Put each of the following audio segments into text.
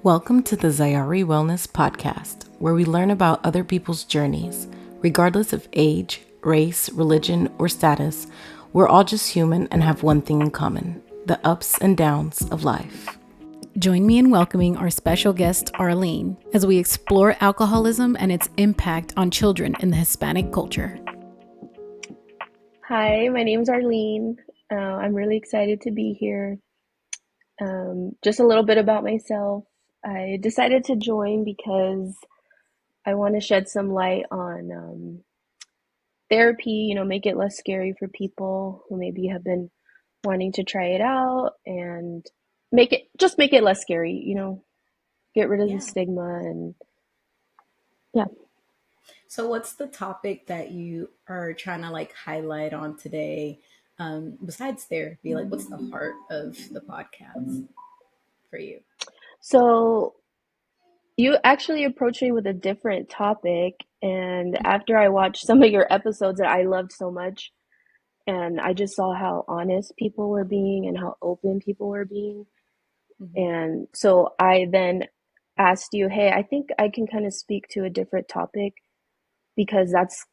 Welcome to the Zayari Wellness Podcast, where we learn about other people's journeys. Regardless of age, race, religion, or status, we're all just human and have one thing in common: the ups and downs of life. Join me in welcoming our special guest, Arlene, as we explore alcoholism and its impact on children in the Hispanic culture. Hi, my name's Arlene. I'm really excited to be here. Just a little bit about myself. I decided to join because I want to shed some light on therapy, make it less scary for people who maybe have been wanting to try it out and make it less scary, get rid of the Yeah. stigma and yeah. So, what's the topic that you are trying to highlight on today? Besides therapy, what's the heart of the podcast for you? So you actually approached me with a different topic, and after I watched some of your episodes that I loved so much, and I just saw how honest people were being and how open people were being. Mm-hmm. And so I then asked you, hey, I think I can kind of speak to a different topic because that's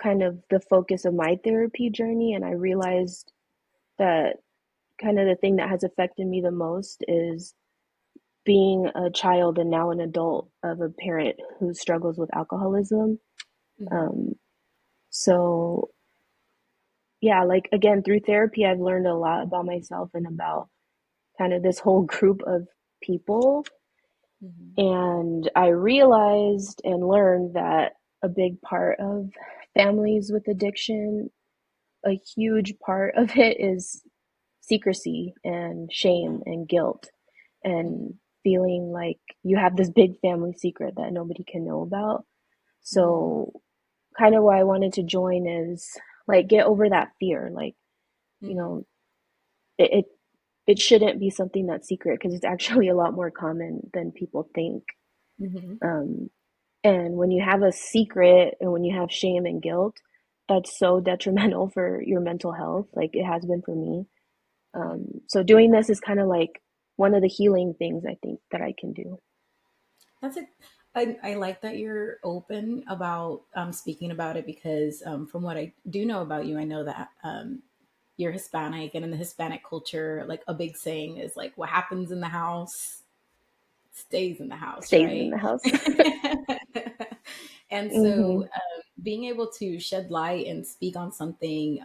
kind of the focus of my therapy journey. And I realized that kind of the thing that has affected me the most is being a child and now an adult of a parent who struggles with alcoholism. Mm-hmm. Um, so yeah, again, through therapy, I've learned a lot about myself and about kind of this whole group of people. Mm-hmm. And I realized and learned that a big part of families with addiction, a huge part of it is secrecy and Yeah. shame and guilt Mm-hmm. and feeling like you have this big family secret that nobody can know about. Mm-hmm. So, kind of why I wanted to join is get over that fear. You Mm-hmm. know, it, it it shouldn't be something that's secret because it's actually a lot more common than people think. Mm-hmm. Um, and when you have a secret and when you have shame and guilt, that's so detrimental for your mental health, like it has been for me. Mm-hmm. So doing this is kind of like one of the healing things I think that I can do. That's it. I like that you're open about speaking about it because from what I do know about you, I know that you're Hispanic, and in the Hispanic culture, a big saying is what happens in the house stays in the house, Stays in right? the house. And so hmm being able to shed light and speak on something,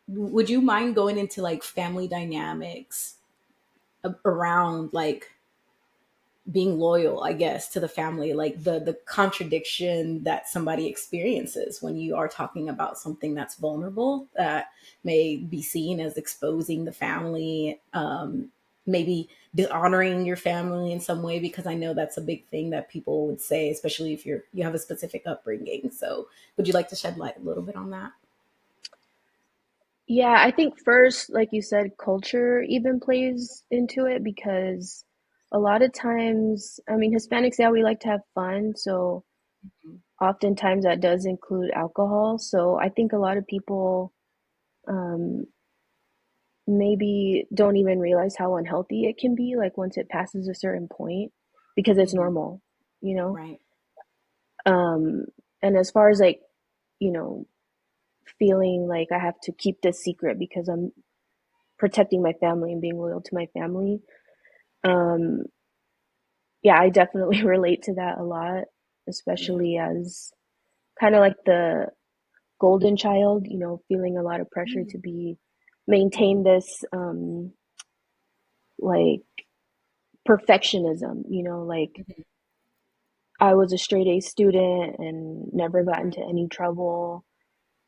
would you mind going into family dynamics around being loyal, I guess, to the family, the contradiction that somebody experiences when you are talking about something that's vulnerable that may be seen as exposing the family, maybe dishonoring your family in some way, because I know that's a big thing that people would say, especially if you have a specific upbringing. So would you like to shed light a little bit on that? Yeah, I think first, like you said, culture even plays into it because a lot of times, I mean, Hispanics, yeah, we like to have fun. So oftentimes that does include alcohol. So I think a lot of people um, maybe don't even realize how unhealthy it can be, like once it passes a certain point, because it's Mm-hmm. normal, you know? Right. Um, and as far as you know, feeling like I have to keep this secret because I'm protecting my family and being loyal to my family, um, yeah, I definitely relate to that a lot, Yeah. especially as kind of like the golden child, feeling a lot of pressure to be Mm-hmm. maintain this like perfectionism, Mm-hmm. I was a straight A student and never got Right. into any trouble.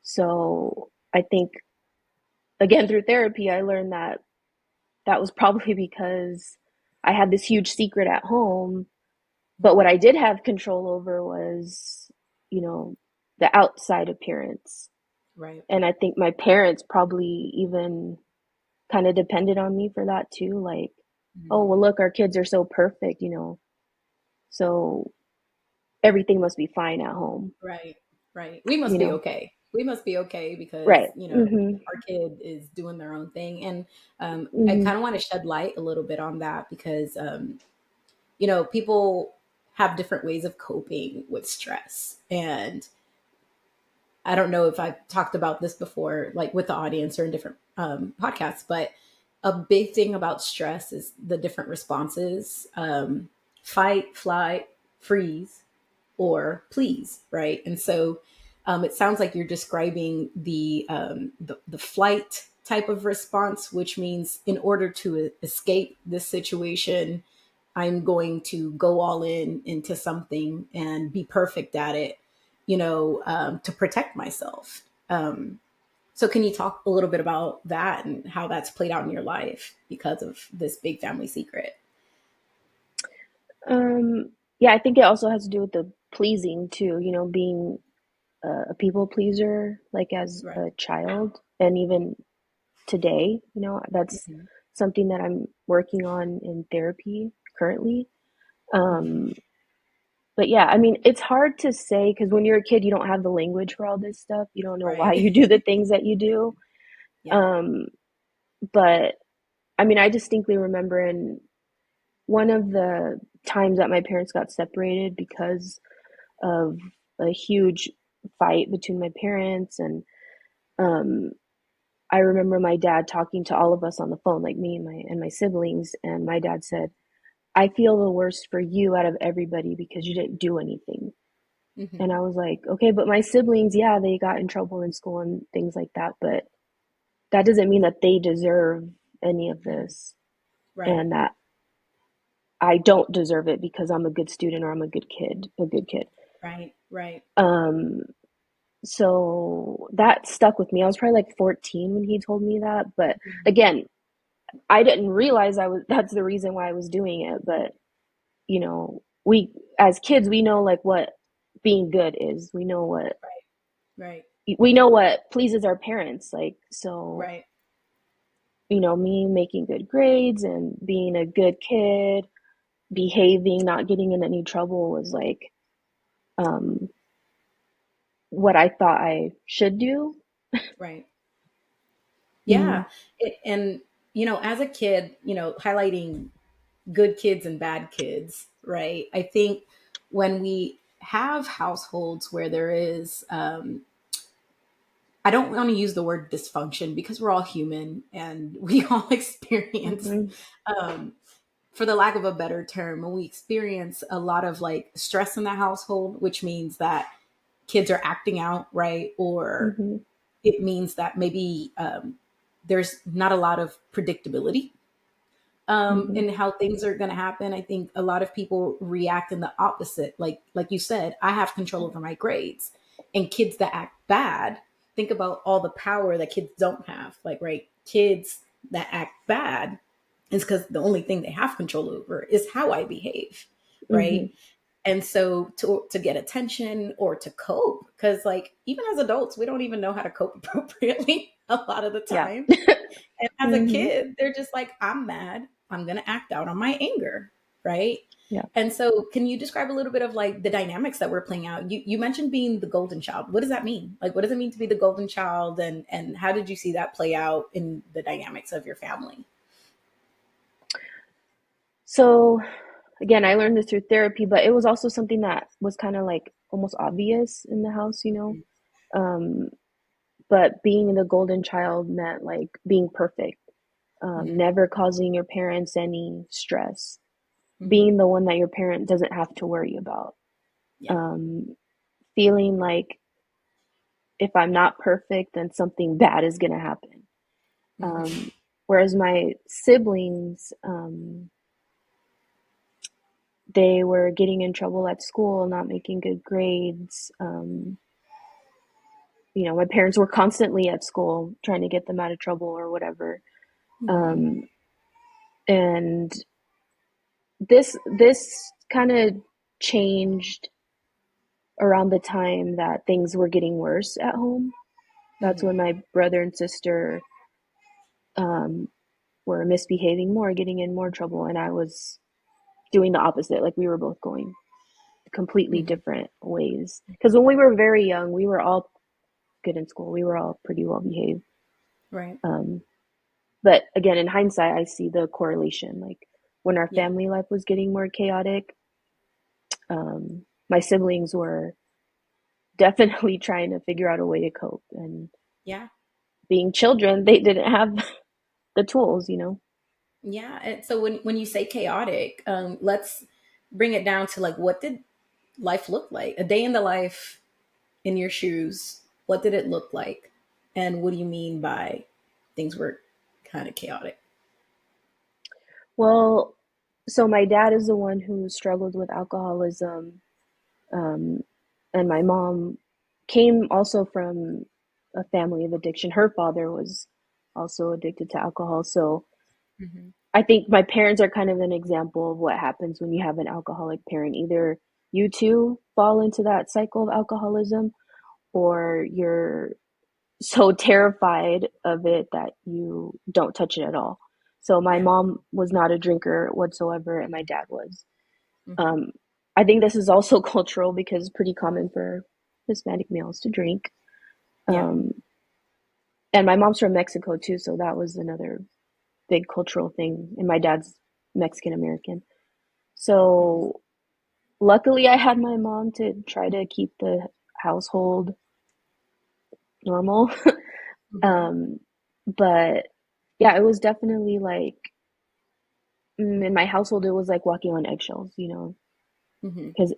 So I think, again, through therapy, I learned that that was probably because I had this huge secret at home. But what Mm-hmm. I did have control over was, you know, the outside appearance. Right. And I think my parents probably even kind of depended on me for that too. Like, oh, Mm-hmm. well, look, our kids are so perfect, so everything must be fine at home, Right. Right. We must you be know? okay. we must be okay because, Right. Mhm. our kid is doing their own thing. And I Mhm. kind of want to shed light a little bit on that because, people have different ways of coping with stress. And I don't know if I've talked about this before, like with the audience or in different podcasts, but a big thing about stress is the different responses: fight, flight, freeze, or please, right? And so it sounds like you're describing the flight type of response, which means in order to escape this situation, I'm going to go all in into something and be perfect at it, to protect myself. So, can you talk a little bit about that and how that's played out in your life because of this big family secret? Yeah, I think it also has to do with the pleasing too, being a people pleaser, like as Right. a child, and even today, that's Hmm. something that I'm working on in therapy currently. Hmm. Um, but yeah, I mean, it's hard to say because when you're a kid, you don't have the language for all this stuff. You don't know why Right. you do the things that you do. Yeah. Um, but I mean, I distinctly remember in one of the times that my parents got separated because of a huge fight between my parents, and um, I remember my dad talking to all of us on the phone, like me and my siblings, and my dad said, "I feel the worst for you out of everybody because you didn't do anything." And Hmm. I was like, "Okay, but my siblings, yeah, they got in trouble in school and things like that, but that doesn't mean that they deserve any of this, Right. and that I don't deserve it because I'm a good student or I'm a good kid." Right. Right. Um, so that stuck with me. I was probably like 14 when he told me that, but Mhm. again, I didn't realize that's the reason why I was doing it, but we as kids we know like what being good is. Right. We know what pleases our parents, like, so Right. me making good grades and being a good kid, behaving, not getting in any trouble was like um what I thought I should do. Right. Mhm. Yeah. And, as a kid, highlighting good kids and bad kids, right? I think when we have households where there is, I don't want to use the word dysfunction because we're all human and we all experience, Mhm. um, for the lack of a better term, when we experience a lot of like stress in the household, which means that kids are acting out, right? Or Mhm. it means that maybe there's not a lot of predictability Mhm. in how things are going to happen. I think a lot of people react in the opposite. Like you said, I have control over my grades, and kids that act bad. Think about all the power that kids don't have. Like, right, kids that act bad is because the only thing they have control over is how I behave, right? Mhm. And so to get attention or to cope, because like even as adults, we don't even know how to cope appropriately a lot of the Yeah. time. And as a Mhm. kid, they're just like, I'm mad. I'm going to act out on my anger. Right. Yeah. And so, can you describe a little bit of like the dynamics that we're playing out? You mentioned being the golden child. What does that mean? Like, what does it mean to be the golden child? And how did you see that play out in the dynamics of your family? So again, I learned this through therapy, but it was also something that was kind of like almost obvious in the house. Um, but being the golden child meant like being perfect, Mm-hmm. never causing your parents any stress, Mm-hmm. being the one that your parent doesn't have to worry about, Yeah. um, feeling like if I'm not perfect, then something bad is going to happen. Mm-hmm. Um, Whereas my siblings, they were getting in trouble at school, not making good grades. My parents were constantly at school trying to get them out of trouble or whatever. Mm-hmm. Um, and this kind of changed around the time that things were getting worse at home. That's when Mm-hmm. my brother and sister um, were misbehaving more, getting in more trouble, and I was doing the opposite. Like we were both going completely Mm-hmm. different ways. Because when we were very young, we were all good in school. We were all pretty well behaved. Right. Um, but again, in hindsight, I see the correlation. Like when our Yeah. family life was getting more chaotic, my siblings were definitely trying to figure out a way to cope. And Yeah. being children, they didn't have the tools, you know? Yeah. And so when you say chaotic, let's bring it down to like, what did life look like? A day in the life in your shoes. What did it look like? And what do you mean by things were kind of chaotic? Well, so my dad is the one who struggled with alcoholism. Um, and my mom came also from a family of addiction. Her father was also addicted to alcohol. So Hmm. I think my parents are kind of an example of what happens when you have an alcoholic parent. Either you too fall into that cycle of alcoholism, or you're so terrified of it that you don't touch it at all. So my Yeah. mom was not a drinker whatsoever, and my dad was. Hmm. Um, I think this is also cultural because it's pretty common for Hispanic males to drink. Yeah. Um, and my mom's from Mexico too, so that was another big cultural thing. And my dad's Mexican American. Hmm. So luckily, I had my mom to try to keep the household normal. Hmm. um, but yeah, it was definitely like in my household, it was like walking on eggshells, you know, Hmm. because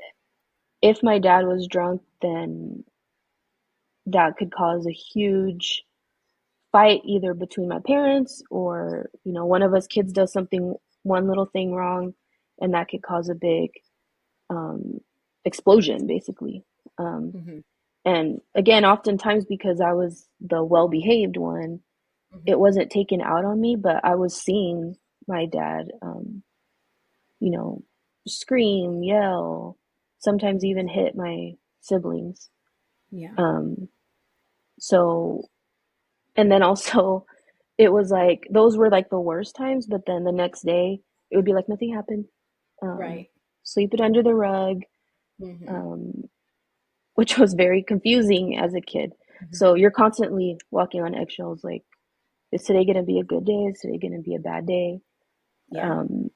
if my dad was drunk, then that could cause a huge fight either between my parents, or you know, one of us kids does something, one little thing wrong, and that could cause a big um, explosion basically. um, Hmm. and again, oftentimes because I was the well behaved one, it Hmm. wasn't taken out on me, but I was seeing my dad, you know, scream, yell, sometimes even hit my siblings. Yeah. um, so and then also it was like those were like the worst times, but then the next day it would be like nothing happened. um, Right. Sleep it under the rug, Hmm. um, which was very confusing as a kid. Hmm. So you're constantly walking on eggshells, like, is today going to be a good day, is today going to be a bad day? Yeah. um,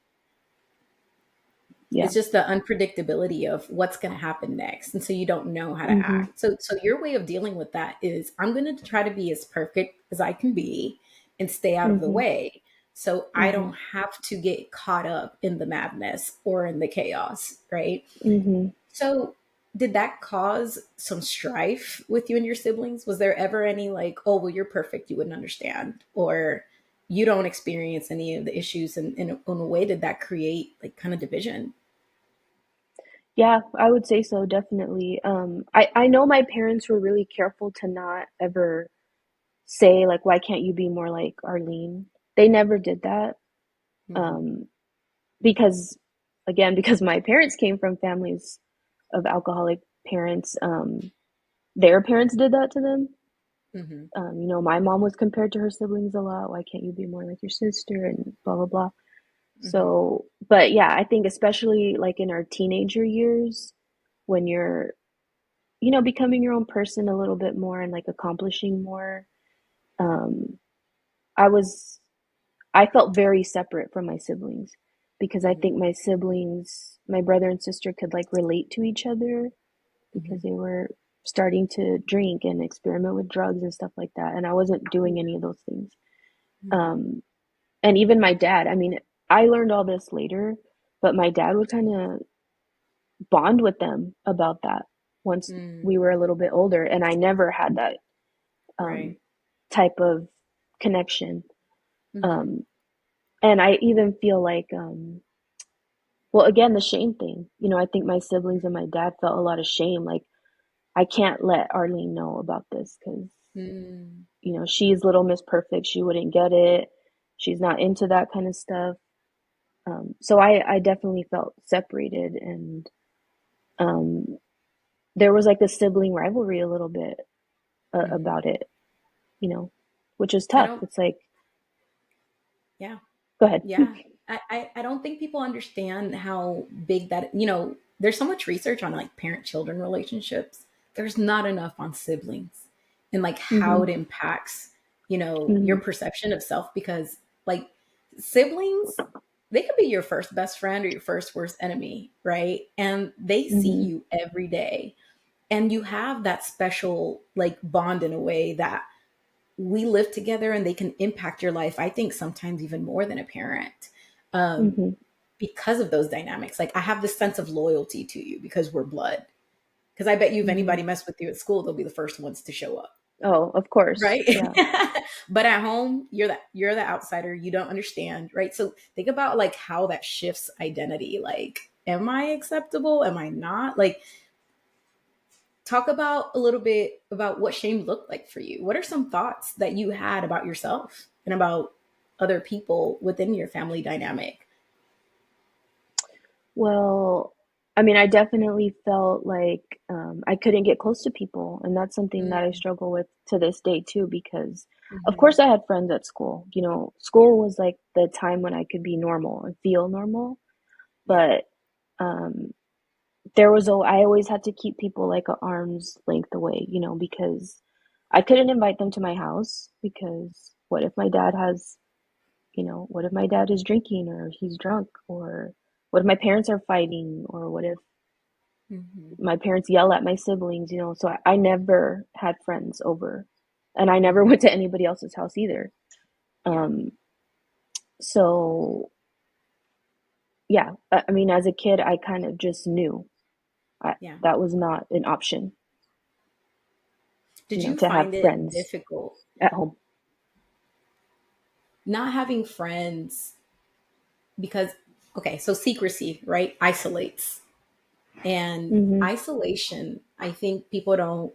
yeah. It's just the unpredictability of what's going to happen next, and so you don't know how to Hmm. act. So your way of dealing with that is, I'm going to try to be as perfect as I can be and stay out of the Hmm. way, so I Hmm. don't have to get caught up in the madness or in the chaos, right? Hmm. So did that cause some strife with you and your siblings? Was there ever any like, oh well, you're perfect, you wouldn't understand, or you don't experience any of the issues, and in a way, did that create like kind of division? Yeah, I would say so, definitely. I know my parents were really careful to not ever say like, why can't you be more like Arlene? They never did that. Hmm. um, because again, because my parents came from families of alcoholic parents. Their parents did that to them. Hmm. You know, my mom was compared to her siblings a lot. Why can't you be more like your sister, and blah blah blah. Hmm. So, but yeah, I think especially like in our teenager years, when you're, you know, becoming your own person a little bit more and like accomplishing more, um, I was I felt very separate from my siblings, because I Hmm. think my siblings, my brother and sister, could like relate to each other Hmm. because they were starting to drink and experiment with drugs and stuff like that, and I wasn't doing any of those things. Hmm. Um, and even my dad, I mean, I learned all this later, but my dad would kind of bond with them about that once Mm. we were a little bit older, and I never had that um, Right. type of connection. Hmm. Um, and I even feel like, well, again, the shame thing. You know, I think my siblings and my dad felt a lot of shame. Like, I can't let Arlene know about this because, Mm. you know, she's Little Miss Perfect. She wouldn't get it. She's not into that kind of stuff. So I definitely felt separated, and um, there was like a sibling rivalry a little bit Hmm. about it, you know, which is I tough. don't. It's like, Yeah. go ahead. Yeah. I don't think people understand how big that, there's so much research on like parent children relationships. There's not enough on siblings. and like how Mhm. it impacts, your Mhm. perception of self. Because like siblings, they could be your first best friend or your first worst enemy, right? And they see Mhm. you every day. And you have that special like bond in a way that we live together, and they can impact your life, I think sometimes even more than a parent. Um, Mhm. because of those dynamics. Like I have this sense of loyalty to you because we're blood. Because I bet you if Mhm. anybody messed with you at school, they'll be the first ones to show up. Oh, of course. Right. Yeah. But at home, you're the outsider. You don't understand. Right. So think about like how that shifts identity. Like, am I acceptable? Am I not? Like, talk about a little bit about what shame looked like for you. What are some thoughts that you had about yourself and about other people within your family dynamic? Well, I mean, I definitely felt like I couldn't get close to people, and that's something that I Mm-hmm. struggle with to this day too, because of Mm-hmm. course I had friends at school. You know, Yeah. school was like the time when I could be normal and feel normal, Yeah. but um I always had to keep people like an arm's length away, because I couldn't invite them to my house because what if my dad is drinking or he's drunk, or what if my parents are fighting, or what if Mm-hmm. my parents yell at my siblings, so I never had friends over, and I never Mm-hmm. went to anybody else's house either. Yeah. Um, so yeah, I mean, as a kid, I kind of just knew Yeah. that was not an option, Did you to have find it friends difficult at home. not having friends? Because, okay, so secrecy, right, isolates. And Mhm. isolation, I think people don't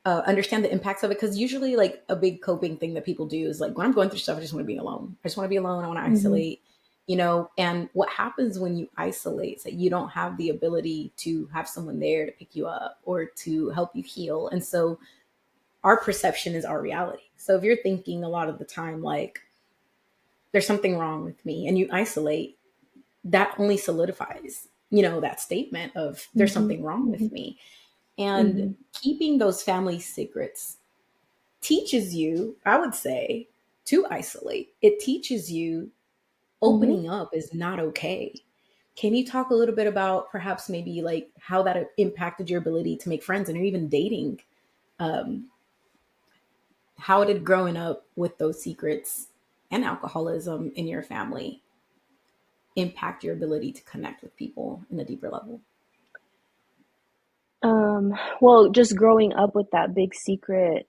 understand the impacts of it, because usually like a big coping thing that people do is like, when I'm going through stuff, I just want to be alone. I just want to be alone. I want to Mhm. isolate, and what happens when you isolate is that you don't have the ability to have someone there to pick you up or to help you heal. And so our perception is our reality. So if you're thinking a lot of the time like there's something wrong with me and you isolate, that only solidifies, that statement of there's Mhm. something wrong Mhm. with me. And Mhm. keeping those family secrets teaches you, I would say, to isolate. It teaches you Mhm. opening up is not okay. Can you talk a little bit about perhaps maybe like how that impacted your ability to make friends and or even dating? Um, how did growing up with those secrets and alcoholism in your family impact your ability to connect with people in a deeper level? Well, just growing up with that big secret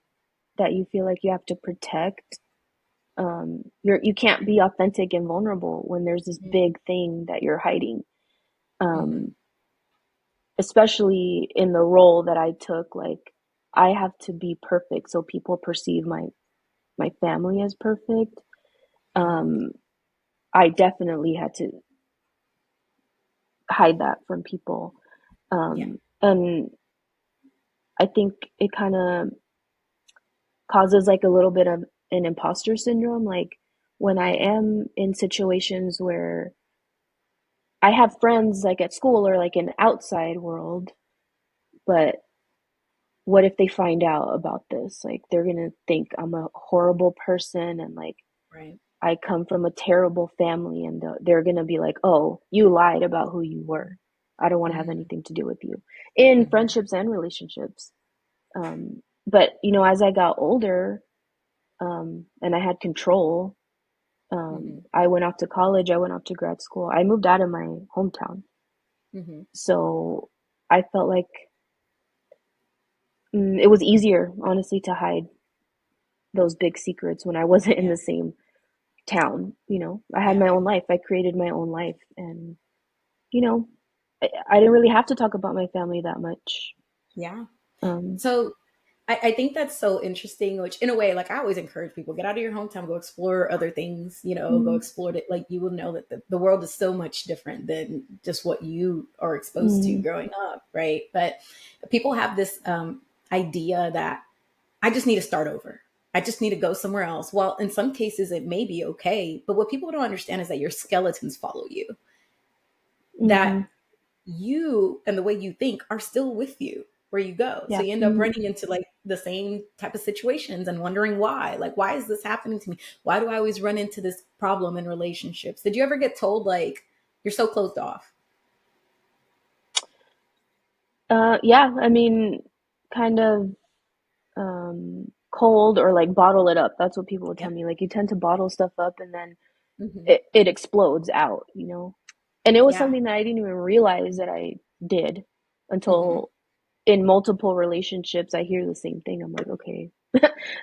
that you feel like you have to protect, you can't be authentic and vulnerable when there's this big thing that you're hiding. Mm-hmm. Um, Especially in the role that I took, like I have to be perfect so people perceive my family as perfect. Mm-hmm. Um, I definitely had to hide that from people. Yeah. And I think it kind of causes like a little bit of an imposter syndrome. Like when I Mm-hmm. am in situations where I have friends like at school or like in the outside world, but what if they find out about this? Like they're gonna think I'm a horrible person, and like Right. I come from a terrible family, and they're gonna be like, "Oh, you lied about who you were. I don't want to have Mm-hmm. anything to do with you," in Mm-hmm. friendships and relationships. But as I got older, and I had control, Mm-hmm. I went off to college. I went off to grad school. I moved out of my hometown, Mm-hmm. so I felt like it was easier, honestly, to hide those big secrets when I wasn't in Yeah. the same town. I had Yeah. my own life. I created my own life, and you know, I didn't really have to talk about my family that much. Yeah. Um, So I think that's so interesting, which in a way, like I always encourage people, get out of your hometown, go explore other things, go mm, explore it. Like you will know that the world is so much different than just what you are exposed to mm, growing up. Right. But people have this idea that I just need to start over. I just need to go somewhere else. Well, in some cases, it may be okay. But what people don't understand is that your skeletons follow you, that mm-hmm, you and the way you think are still with you, where you go. So Yeah. you end up running into like the same type of situations and wondering why. Like, why is this happening to me? Why do I always run into this problem in relationships? Did you ever get told like you're so closed off? Yeah, I mean, kind of cold or like bottle it up. That's what people would tell Yep. me. Like you tend to bottle stuff up and then Hmm. it explodes out, you know? And it was Yeah. something that I didn't even realize that I did Hmm. until in multiple relationships I hear the same thing. I'm like, okay,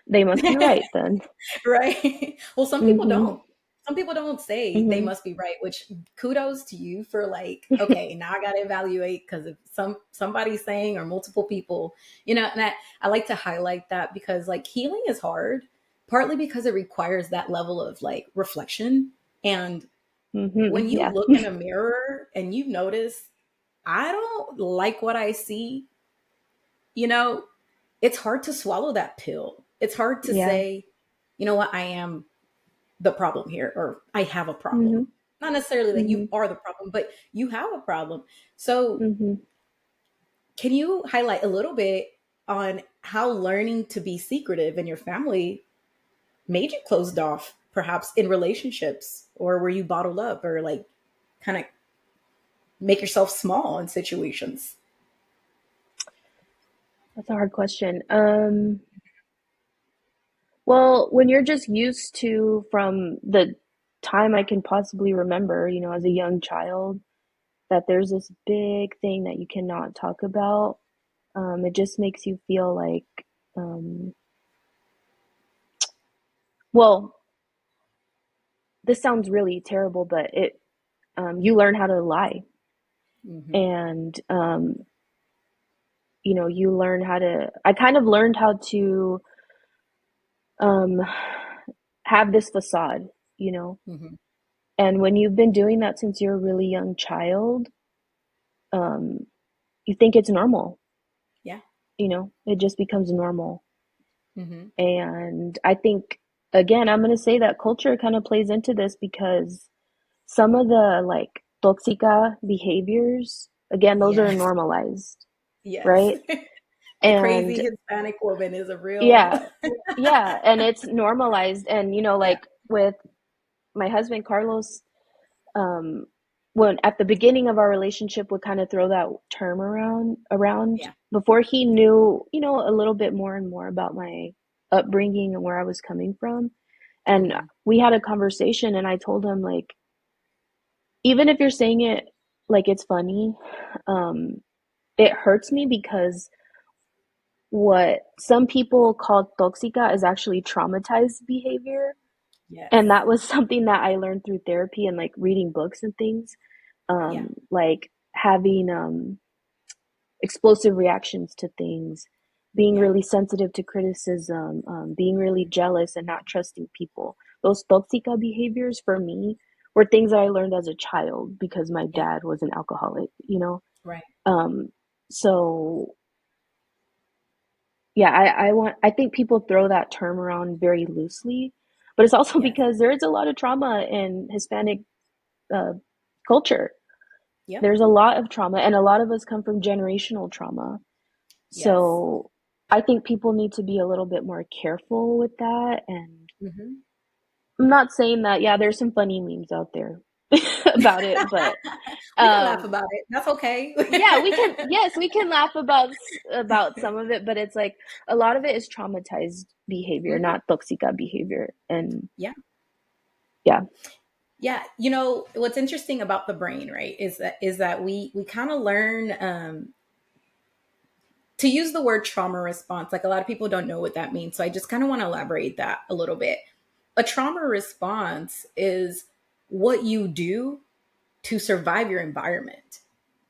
they must be right then. Right. Well, some people Mm-hmm. don't. Some people don't say they Mm-hmm. must be right, which kudos to you for like, okay, now I got to evaluate because if somebody's saying or multiple people, and I like to highlight that because like healing is hard, partly because it requires that level of like reflection. And Mm-hmm. when you Yeah. look in a mirror and you notice, I don't like what I see, you know, it's hard to swallow that pill. It's hard to Yeah. say, you know what, I am the problem here, or I have a Mm-hmm. problem. Not necessarily that Mm-hmm. you are the problem, but you have a problem. So, Mm-hmm. can you highlight a little bit on how learning to be secretive in your family made you closed off, perhaps in relationships, or were you bottled up, or like kind of make yourself small in situations? That's a hard question. Well, when you're just used to from the time I can possibly remember, you know, as a young child, that there's this big thing that you cannot talk about. It just makes you feel like, um, well, this sounds really terrible, but you learn how to lie, Hmm. and you know, you learn how to. I kind of learned how to um, have this facade, you know, Hmm. and when you've been doing that since you're a really young child, um, you think it's normal, Yeah. you know, it just becomes normal. Hmm. And I think, again, I'm going to say that culture kind of plays into this because some of the like toxica behaviors, again, those are Yes. normalized, Yes. right? The crazy And Hispanic woman is a real. yeah, yeah, and it's normalized. And, you know, Yeah. like with my husband, Carlos, um, when at the beginning of our relationship would kind of throw that term around Yeah. before he knew, you know, a little bit more and more about my upbringing and where I was coming from. And Hmm. we had a conversation and I told him like, even if you're saying it like it's funny, um, it hurts me because what some people call toxica is actually traumatized behavior. And Yes. that was something that I learned through therapy and like reading books and things. Yeah. Like having explosive reactions to things, being Yeah. really sensitive to criticism, being really jealous and not trusting people. Those toxica behaviors for me were things that I learned as a child because my Yeah. dad was an alcoholic, you know? Right. Um, so yeah, I think people throw that term around very loosely, but it's also Yes. because there is a lot of trauma in Hispanic uh, culture. Yep. There's a lot of trauma, and a lot of us come from generational trauma. Yes. So I think people need to be a little bit more careful with that. And Hmm. I'm not saying that, yeah, there's some funny memes out there about it, but We can laugh um, about it. That's okay. yeah, yes, we can laugh about some of it, but it's like a lot of it is traumatized behavior, Hmm. not toxica behavior. And Yeah. yeah. Yeah. What's interesting about the brain, right, is that we kind of learn to use the word trauma response. Like a lot of people don't know what that means. So I just kind of want to elaborate that a little bit. A trauma response is what you do to survive your environment.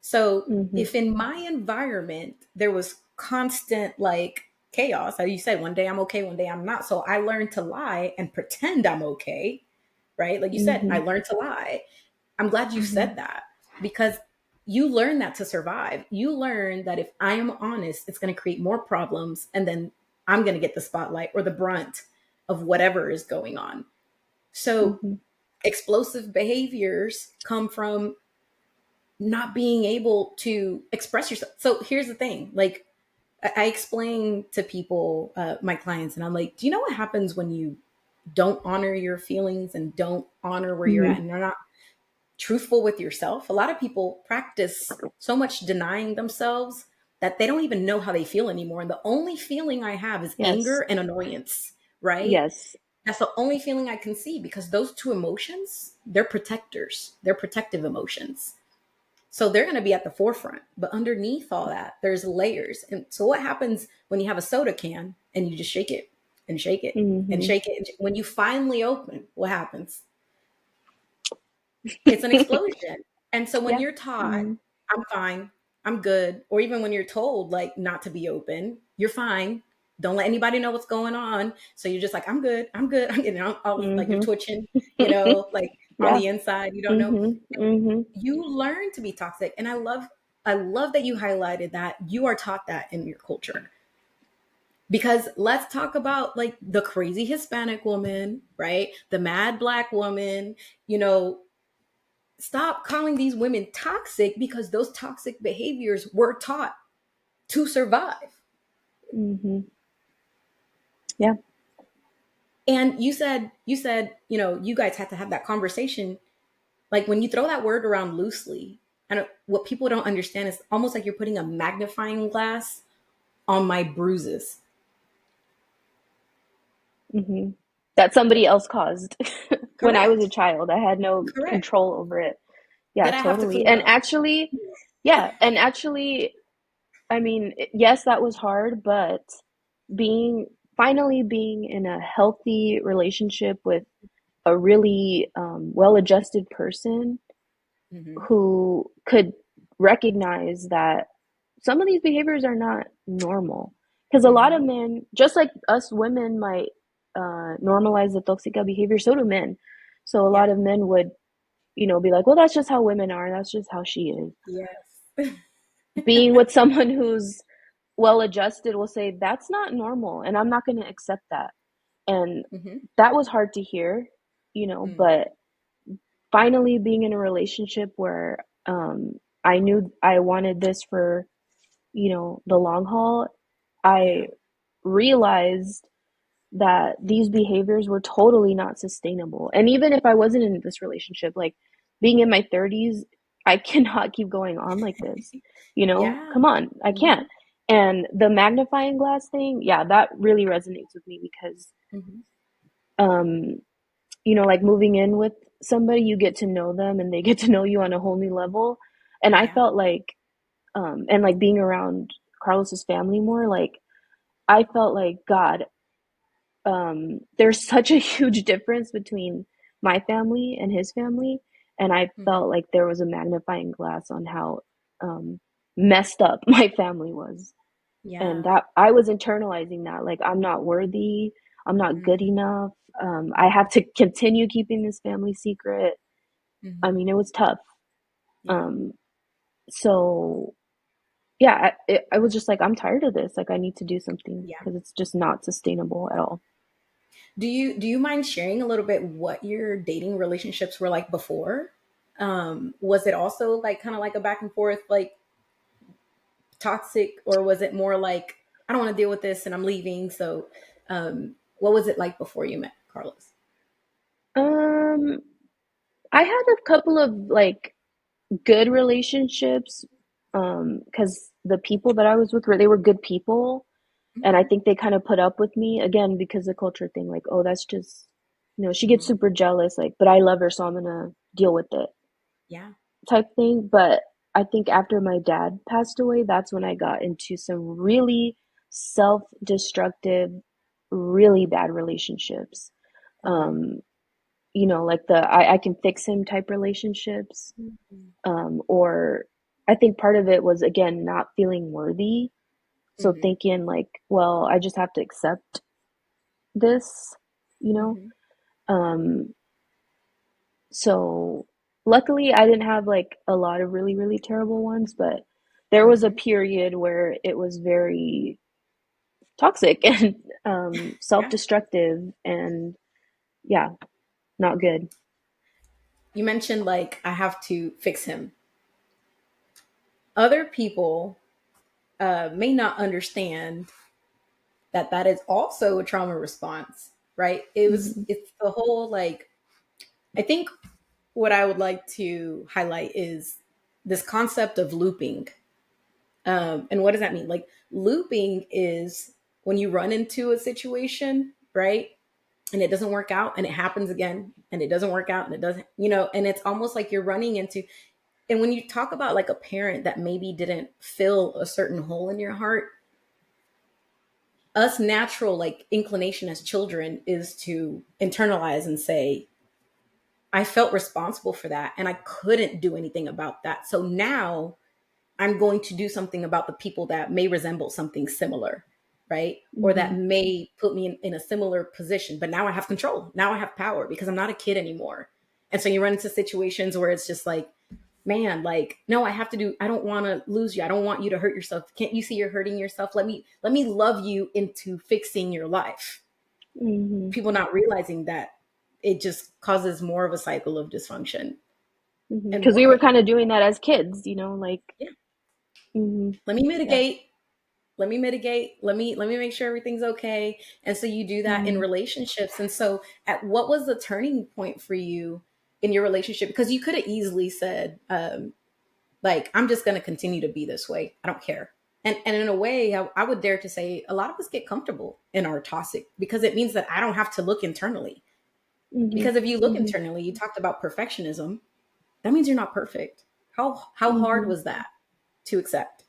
So Hmm. if in my environment there was constant like chaos, as you said, one day I'm okay, one day I'm not. So I learned to lie and pretend I'm okay, right? Like you said, I Hmm. learned to lie. I'm glad you Hmm. said that because you learn that to survive. You learn that if I am honest, it's going to create more problems and then I'm going to get the spotlight or the brunt of whatever is going on. So Hmm. explosive behaviors come from not being able to express yourself. So here's the thing, like I explain to people, my clients, and I'm like, do you know what happens when you don't honor your feelings and don't honor where you're at, Mm-hmm. and you're not truthful with yourself? A lot of people practice so much denying themselves that they don't even know how they feel anymore. And the only feeling I have is anger Yes. and annoyance, right? Yes. That's the only feeling I can see, because those two emotions, they're protectors, they're protective emotions. So they're going to be at the forefront. But underneath all that, there's layers. And so what happens when you have a soda can and you just shake it and shake it and Mm-hmm. shake it? When you finally open, what happens? It's an explosion. And so when Yeah. you're taught, Mm-hmm. I'm fine, I'm good, or even when you're told like not to be open, you're fine. Don't let anybody know what's going on. So you're just like, I'm good, I'm good. I'm getting all like you're Mm-hmm. twitching, like on Yeah. the inside, you don't know. Mm-hmm. Mm-hmm. You learn to be toxic. And I love that you highlighted that you are taught that in your culture. Because let's talk about like the crazy Hispanic woman, right? The mad black woman, you know, stop calling these women toxic, because those toxic behaviors were taught to survive. Mm-hmm. Yeah. And you said, you guys had to have that conversation. Like when you throw that word around loosely, and what people don't understand is almost like you're putting a magnifying glass on my bruises. Mm-hmm. That somebody else caused when I was a Correct. child. I had no Correct. control over it. Yeah, That I have to totally. clean And up. actually, yeah, and actually, I mean, yes, that was hard, but being finally being in a healthy relationship with a really well-adjusted person Hmm. who could recognize that some of these behaviors are not normal. Because a lot of Hmm. men, just like us women might normalize the toxica behavior, so do men. So a lot Yeah. of men would, be like, well, that's just how women are. That's just how she is. Yes. Being with someone who's well adjusted will say, that's not normal. And I'm not going to accept that. And Hmm. that was hard to hear, Mm. but finally being in a relationship where I knew I wanted this for, the long haul, Yeah. I realized that these behaviors were totally not sustainable. And even if I wasn't in this relationship, like being in my 30s, I cannot keep going on like this. Yeah. Come on, I Hmm. can't. And the magnifying glass thing, yeah, that really resonates with me because Hmm. um like moving in with somebody, you get to know them and they get to know you on a whole new level. And I Yeah. felt like and like being around Carlos's family more, like I felt like God, there's such a huge difference between my family and his family, and I Hmm. felt like there was a magnifying glass on how um, messed up my family was, and Yeah. that I was internalizing that like I'm not worthy, I'm not good Hmm. enough, I have to continue keeping this family secret. I Hmm. mean, it was tough. Yeah. Um, so yeah, I was just like, I'm tired of this. Like, I need to do something Yeah. because it's just not sustainable at all. Do you mind sharing a little bit what your dating relationships were like before? Was it also like kind of like a back and forth, like toxic, or was it more like, I don't want to deal with this and I'm leaving? So, what was it like before you met Carlos? Um, I had a couple of like good relationships, because the people that I was with they were good people, and I Okay. think they kind of put up with me again because the culture thing, like, oh, that's just, she gets Hmm. super jealous, like, but I love her, so I'm gonna deal with it, Yeah. type thing. But I think after my dad passed away, that's when I got into some really self-destructive, really bad relationships. Hmm. Um, like the I can fix him type relationships. Or I think part of it was again not feeling worthy. So Hmm. thinking like, well, I just have to accept this, you know? Hmm. Um, so luckily I didn't have like a lot of really, really terrible ones, but there was a Hmm. period where it was very toxic and Yeah. self-destructive and yeah, not good. You mentioned like I have to fix him. Other people, may not understand that that is also a trauma response, right? Mhm. It's the whole like, I think what I would like to highlight is this concept of looping. And what does that mean? Like, looping is when you run into a situation, right? And it doesn't work out and it happens again and it doesn't work out and it doesn't, and it's almost like you're running into, and when you talk about like a parent that maybe didn't fill a certain hole in your heart, us natural like inclination as children is to internalize and say, I felt responsible for that and I couldn't do anything about that. So now I'm going to do something about the people that may resemble something similar, right? Or that Mhm. may put me in a similar position. But now I have control. Now I have power because I'm not a kid anymore. And so you run into situations where it's just like, man, like, no, I don't want to lose you. I don't want you to hurt yourself. Can't you see you're hurting yourself? Let me love you into fixing your life. Mhm. People not realizing that it just causes more of a cycle of dysfunction Mhm. and Because more we were pain. kind of doing that as kids, like. Yeah. Mhm. Let me Yeah. mitigate. Let me make sure everything's okay. And so you do that in Mhm. relationships. And so at what was the turning point for you in your relationship? Because you could have easily said, like, I'm just going to continue to be this way. I don't care. And in a way, I would dare to say a lot of us get comfortable in our toxic because it means that I don't have to look internally. Mhm. Because if you look Mhm. internally, you talked about perfectionism. That means you're not perfect. How hard Mhm. was that to accept?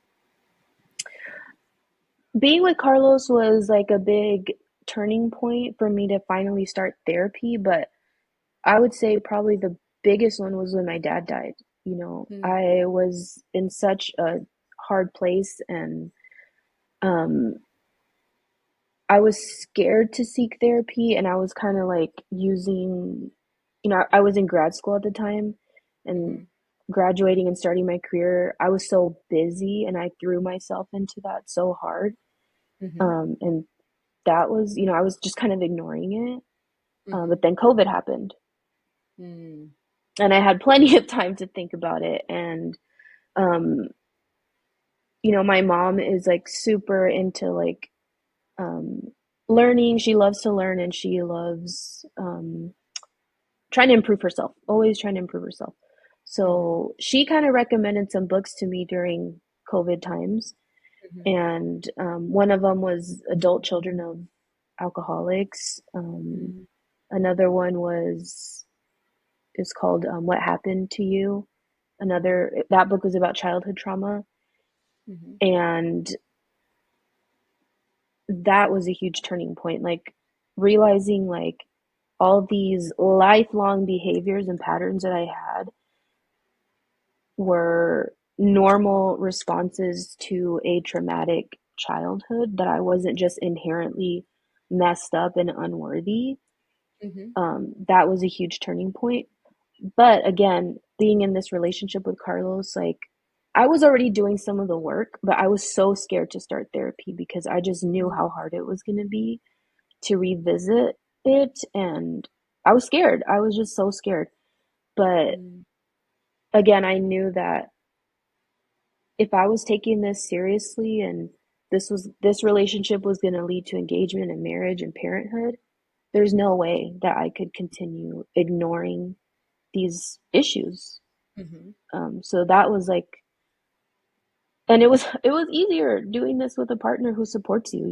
Being with Carlos was like a big turning point for me to finally start therapy, but I would say probably the biggest one was when my dad died. Mm, I was in such a hard place, and um I was scared to seek therapy, and I was kind of like using, I was in grad school at the time and hmm graduating and starting my career. I was so busy and I threw myself into that so hard. hmm And that was, I was just kind of ignoring it. But hmm then COVID happened mm, and I had plenty of time to think about it. And, um, my mom is like super into like, um, learning. She loves to learn and she loves, trying to improve herself, always trying to improve herself. hmm So she kind of recommended some books to me during COVID times. hmm And one of them was Adult Children of Alcoholics. hmm Another one was is called What Happened to You. hmm That book was about childhood trauma. hmm And that was a huge turning point. Like realizing like all these lifelong behaviors and patterns that I had were normal responses to a traumatic childhood, that I wasn't just inherently messed up and unworthy. hmm That was a huge turning point. But again, being in this relationship with Carlos, like I was already doing some of the work, but I was so scared to start therapy because I just knew how hard it was going to be to revisit it. And I was scared. I was just so scared. But hmm again, I knew that if I was taking this seriously and this relationship was going to lead to engagement and marriage and parenthood, there's no way that I could continue ignoring these issues. hmm So that was like, and it was easier doing this with a partner who supports you.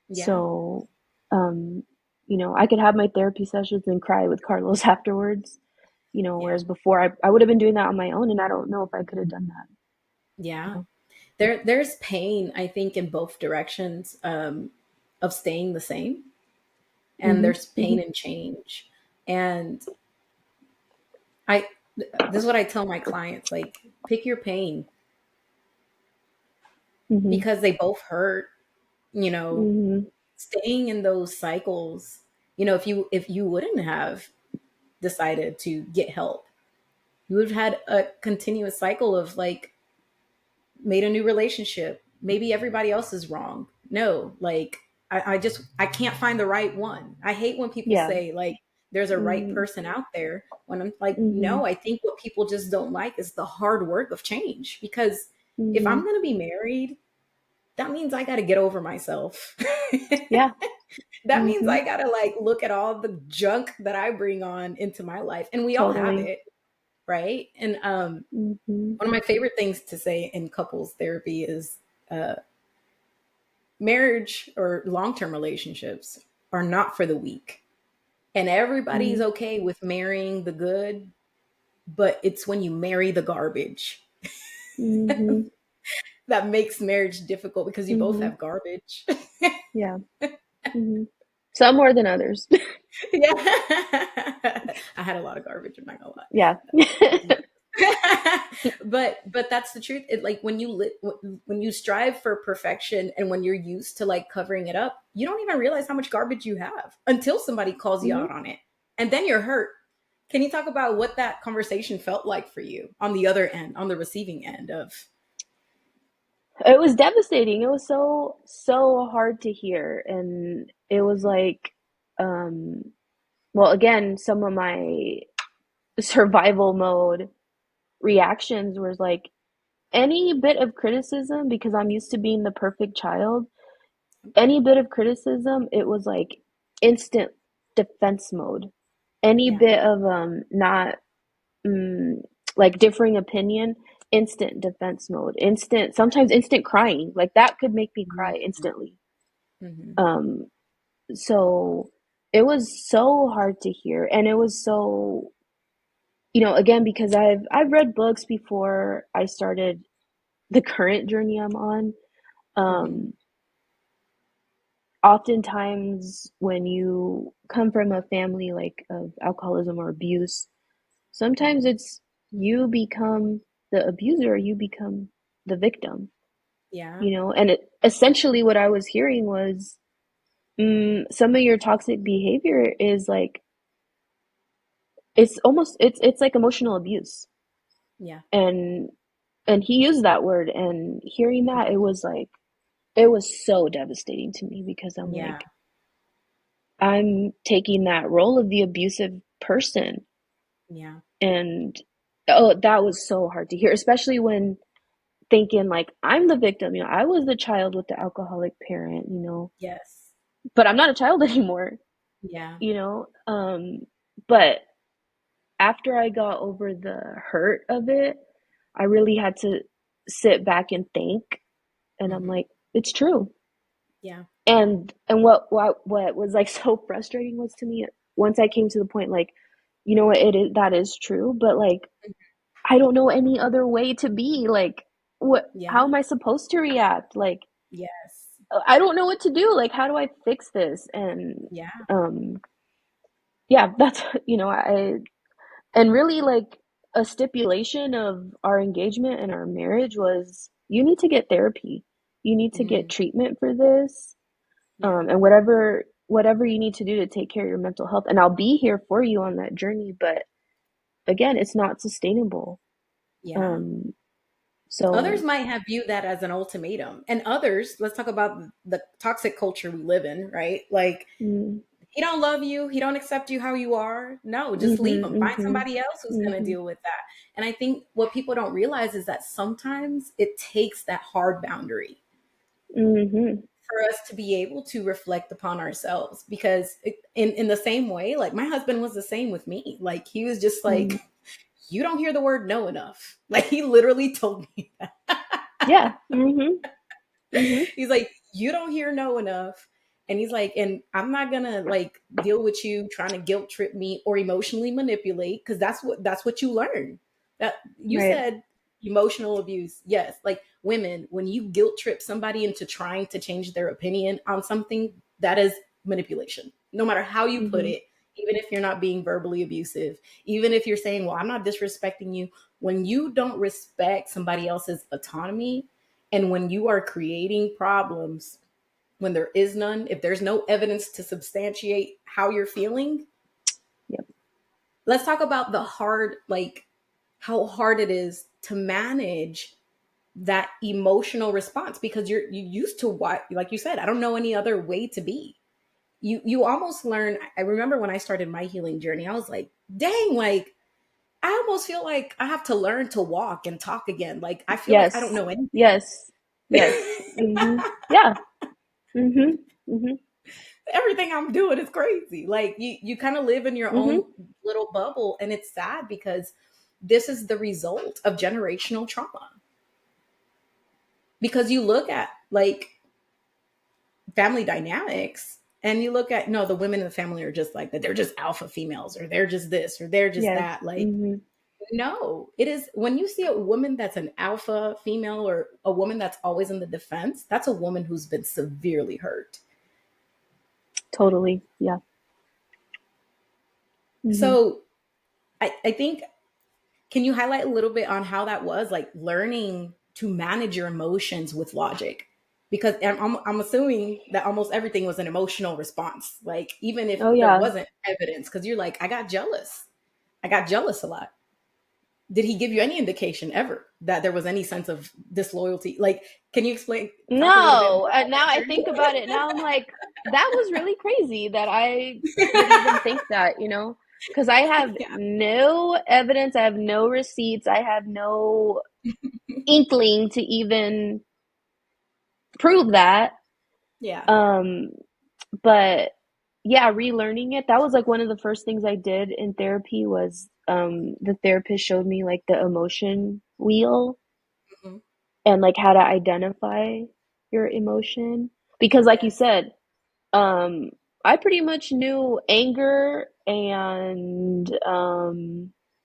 Yeah, So, um, I could have my therapy sessions and cry with Carlos afterwards. yeah, Whereas before I would have been doing that on my own, and I don't know if I could have done that. You yeah. know? There's pain, I think, in both directions, of staying the same, and Mhm. there's pain Mhm. in change. And I, this is what I tell my clients: like, pick your pain Mhm. because they both hurt. You know, Mhm. staying in those cycles. If you wouldn't have decided to get help, you would have had a continuous cycle of like, made a new relationship. Maybe everybody else is wrong. No, like, I can't find the right one. I hate when people Yeah. say like there's a right Mhm. person out there, when I'm like, Mhm. no, I think what people just don't like is the hard work of change. Because if I'm Mhm. going to be married, that means I got to get over myself. Yeah. That means Mm-hmm. I got to like look at all the junk that I bring on into my life. And we all have Totally. it, right? And Mm-hmm. one of my favorite things to say in couples therapy is uh, marriage or long term relationships are not for the weak. And everybody's Mm-hmm. okay with marrying the good, but it's when you marry the garbage Mm-hmm. that makes marriage difficult because you both Mm-hmm. have garbage. Yeah. Mm-hmm. Some more than others. Yeah. I had a lot of garbage, I'm not gonna Yeah. lie. But that's the truth. It, like when you strive for perfection and when you're used to like covering it up, you don't even realize how much garbage you have until somebody calls you Mm-hmm. out on it. And then you're hurt. Can you talk about what that conversation felt like for you on the other end, on the receiving end of? It was devastating. It was so hard to hear, and it was like, um, well, again, some of my survival mode reactions was like any bit of criticism, because I'm used to being the perfect child. Any bit of criticism, it was like instant defense mode. Any Yeah. bit of not mm, like differing opinion, instant defense mode, instant, sometimes instant crying. Like that could make me cry instantly. Mm-hmm. Um, so it was so hard to hear, and it was so, again, because I've read books before I started the current journey I'm on. Mm-hmm. Um, Oftentimes when you come from a family like of alcoholism or abuse, sometimes Mm-hmm. it's you become the abuser, you become the victim, Yeah. and essentially what I was hearing was, some of your toxic behavior is like, it's like emotional abuse. Yeah. And he used that word, and hearing that, it was so devastating to me, because I'm Yeah. like, I'm taking that role of the abusive person. Yeah. And oh, that was so hard to hear, especially when thinking like I'm the victim. I was the child with the alcoholic parent, Yes. but I'm not a child anymore, Yeah. you know. But after I got over the hurt of it, I really had to sit back and think, and I'm Mm-hmm. like, it's true. Yeah. And what was like so frustrating was, to me, once I came to the point, like, what, it is, that is true, but like I don't know any other way to be. Like, what, Yeah. how am I supposed to react? Like, Yes. I don't know what to do. Like, how do I fix this? And Yeah. yeah, that's I and really, like, a stipulation of our engagement and our marriage was, you need to get therapy. You need to get Mm. treatment for this. Yeah. And whatever you need to do to take care of your mental health, and I'll be here for you on that journey. But again, it's not sustainable. Yeah. Um, Others so might have viewed that as an ultimatum. And others, let's talk about the toxic culture we live in, right? Like, mm, he don't love you, he don't accept you how you are. No, just leave him. Find mhm, somebody else who's going to mhm, deal with that. And I think what people don't realize is that sometimes it takes that hard boundary mhm, for us to be able to reflect upon ourselves because in the same way, like my husband was the same with me. Like he was just like, mm. you don't hear the word no enough. Like he literally told me that. Yeah, mhm, mhm, He's like, you don't hear no enough. And he's like, and I'm not gonna like deal with you trying to guilt trip me or emotionally manipulate because that's what you learn. That you right, said emotional abuse. Yes, like women, when you guilt trip somebody into trying to change their opinion on something, that is manipulation. No matter how you put mhm, it, even if you're not being verbally abusive, even if you're saying, well, I'm not disrespecting you, when you don't respect somebody else's autonomy and when you are creating problems, when there is none, if there's no evidence to substantiate how you're feeling, yep, let's talk about the hard, like how hard it is to manage that emotional response because you used to what, like you said, I don't know any other way to be. You almost learn. I remember when I started my healing journey, I was like, dang, like I almost feel like I have to learn to walk and talk again. Like I feel like I don't yes, know anything. yes, Yes. Yeah. Mhm. Mhm. Everything I'm doing is crazy. Like you kind of live in your Mhm. own little bubble, and it's sad because this is the result of generational trauma. Because you look at like family dynamics and you look at, no, the women in the family are just like that, they're just alpha females, or they're just this, or they're just Yes. that. Like, Mhm. no, it is when you see a woman that's an alpha female or a woman that's always in the defense, that's a woman who's been severely hurt. Totally. Yeah. Mhm. So I think, can you highlight a little bit on how that was like learning to manage your emotions with logic? Because I'm assuming that almost everything was an emotional response, like even if Oh there yeah. wasn't evidence, because you're like, I got jealous. I got jealous a lot. Did he give you any indication ever that there was any sense of disloyalty? Like, can you explain, talk a little bit more No, and about now that I journey? think about it, now I'm like, that was really crazy that I would even think that, because I have Yeah, no evidence, I have no receipts, I have no inkling to even prove that. yeah, Um, but yeah, relearning it, that was like one of the first things I did in therapy was the therapist showed me like the emotion wheel mhm, and like how to identify your emotion. Because like you yes, said, I pretty much knew anger and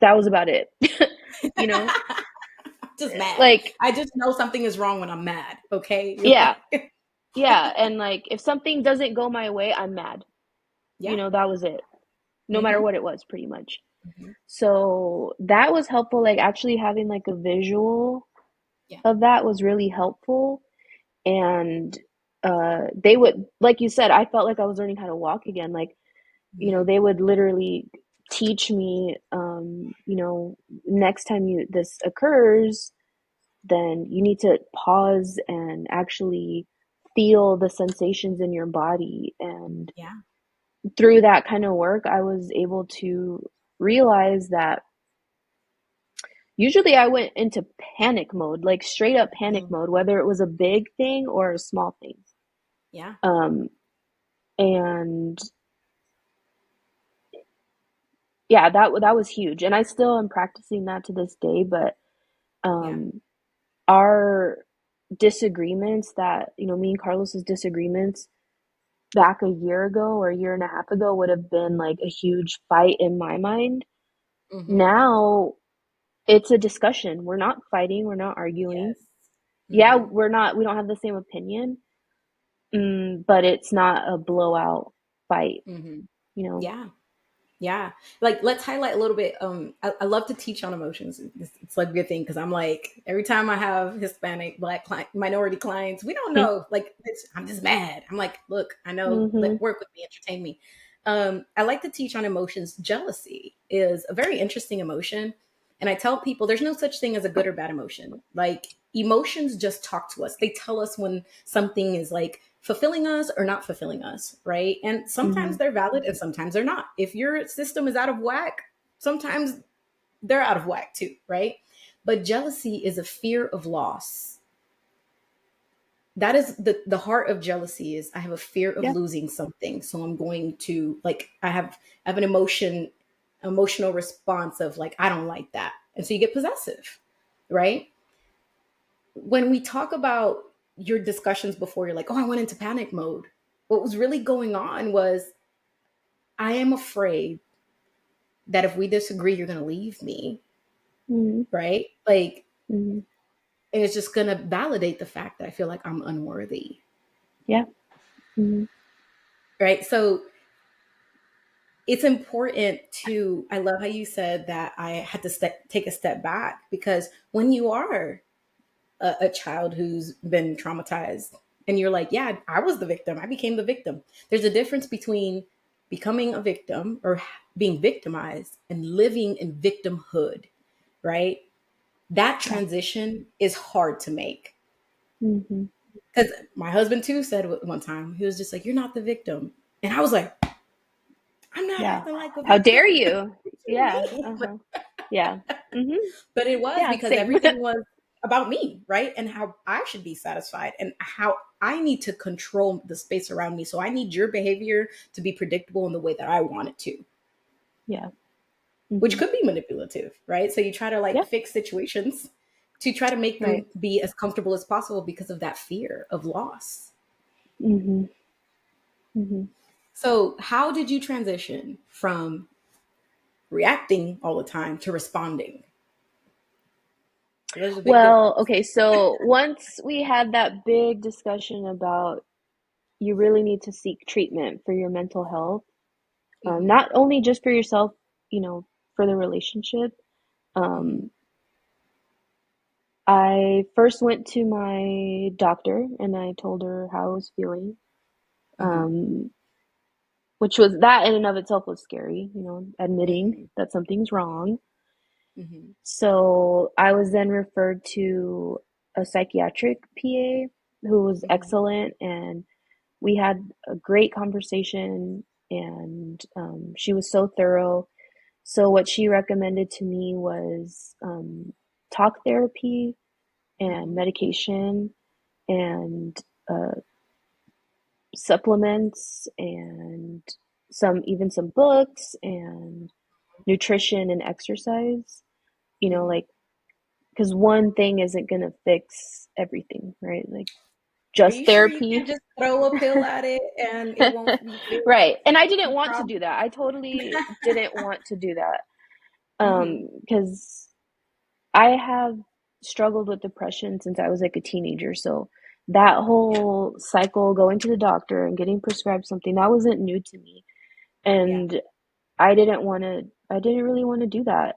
that was about it. You know? just mad. Like, I just know something is wrong when I'm mad. Okay, you're yeah. like, Yeah, and like if something doesn't go my way, I'm mad. yeah, That was it. No matter hmm, what it was, pretty much. hmm, So that was helpful. Like actually having like a visual yeah, of that was really helpful. And they would, like you said, I felt like I was learning how to walk again. Like, hmm, they would literally teach me, next time this occurs, then you need to pause and actually feel the sensations in your body. And yeah, through that kind of work, I was able to realize that usually I went into panic mode, like straight up panic hmm, mode, whether it was a big thing or a small thing. yeah, Um, and yeah, that was huge. And I still am practicing that to this day, but yeah, um, our disagreements that, me and Carlos's disagreements back a year ago or a year and a half ago would have been like a huge fight in my mind. hmm, Now it's a discussion. We're not fighting, we're not arguing. yes, Yeah, hmm, we don't have the same opinion, but it's not a blowout fight, hmm, you know. yeah. Yeah. Like, let's highlight a little bit. I love to teach on emotions. It's like a good thing because I'm like, every time I have Hispanic, Black minority clients, we don't know. Like, I'm just mad. I'm like, look, I know, Mm-hmm. let work with me, entertain me. I like to teach on emotions. Jealousy is a very interesting emotion. And I tell people there's no such thing as a good or bad emotion. Like, emotions just talk to us. They tell us when something is like fulfilling us or not fulfilling us, right? And Mm-hmm. sometimes they're valid and sometimes they're not. If your system is out of whack, sometimes they're out of whack too, right? But jealousy is a fear of loss. That is the heart of jealousy. Is I have a fear of Yeah. losing something, so I'm going to, like, I have an emotional response of like, I don't like that, and so you get possessive, right? When we talk about your discussions before, you're like, oh, I went into panic mode. What was really going on was, I am afraid that if we disagree, you're going to leave me, Mm-hmm. right? Like, Mm-hmm. and it's just going to validate the fact that I feel like I'm unworthy, Yeah. Mm-hmm. right? So it's important to, I love how you said that I had to take a step back, because when you are a child who's been traumatized and you're like, yeah, I was the victim, I became the victim. There's a difference between becoming a victim or being victimized and living in victimhood, right? That Yeah. transition is hard to make. Mm-hmm. Because my husband too said one time, he was just like, you're not the victim. And I was like, I'm not Yeah. acting like a How victim. dare you? What you Yeah. mean? Uh-huh. Yeah. Mm-hmm. But it was Yeah, because same. everything was about me, right? And how I should be satisfied and how I need to control the space around me. So I need your behavior to be predictable in the way that I want it to, Yeah. which Hmm. could be manipulative, right? So you try to like Yeah. fix situations to try to make them Right. be as comfortable as possible because of that fear of loss. Hmm. Hmm. So, how did you transition from reacting all the time to responding? There's a big Well, difference. okay, so once we had that big discussion about you really need to seek treatment for your mental health, Hmm. not only just for yourself, for the relationship. Hmm. Um, I first went to my doctor and I told her how I was feeling, Hmm. um, which was that in and of itself was scary, admitting Hmm. that something's wrong. Hmm. So I was then referred to a psychiatric PA who was Hmm. excellent, and we had a great conversation, and she was so thorough. So what she recommended to me was talk therapy and Hmm. medication and uh, supplements and some books and nutrition and exercise. Hmm. Like because one thing isn't gonna fix everything, right? Like Are just you sure you can't therapy. just throw a pill at it and it won't be feel Right. And I the didn't want to problem? do that. I totally didn't want to do that. Hmm. Because I have struggled with depression since I was like a teenager. So that Yeah. whole cycle, going to the doctor and getting prescribed something, that wasn't new to me. Yeah. And I didn't really want to do that.